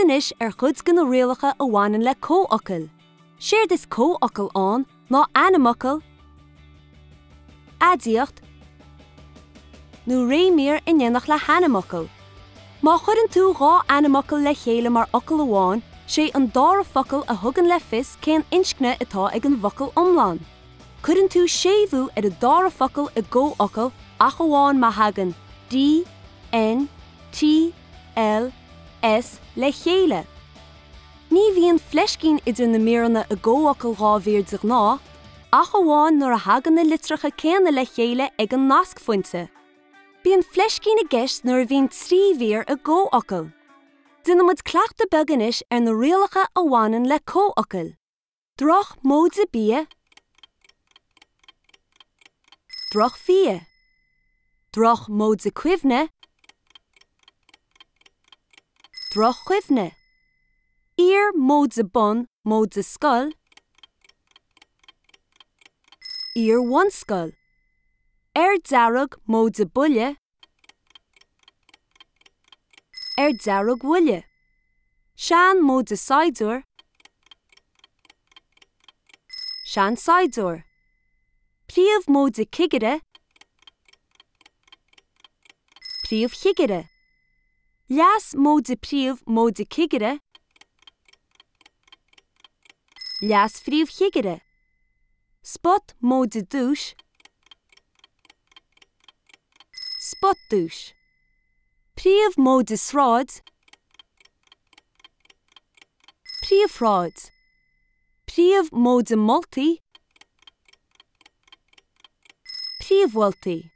inis chud gan na rialacha a bhaineann le cóiceáil. Séir is cóiceáil an ná animacail, adíocht, nó réimír in dhéanach le hanamacail. Má chudann tú rá animacail le chéile mar ocail amháin, sé an dára focail a thugann le fios cén inscne atá ag an bhocail omláin. Chudann tú séimhú ar a dára focail a ggóocail ach amháin má hagan D, N, T, L, S le chéile. Ní bhíonn fleiscín idir na míreanna a ggóocail rá bhéirdeach ná, ach amháin nuair a hagan na litricha céanna le chéile ag an nasc fointe. Bíonn fleiscín a gceist nuair a bhíonn trí mhíor a ggóocail. Dúna muid cleachta beganis ar na rialacha a bhaineann le cóiceáil. Droch móide bia, droch fia, droch móide cuimhne, droch chuimhne, ír móide bun móide scoil, ír bhunscoil, dearg móide buile, dearg bhuile, sean móide saidúr, sean saidúr, príomh móide cigire, príomh chigire, leas móide príomh móide cigire, leas príomh chigire, spot móide dúis, spot dúis, príomh móide sráid, príomh ráid, príomh móide moltaí, príomh moltaí.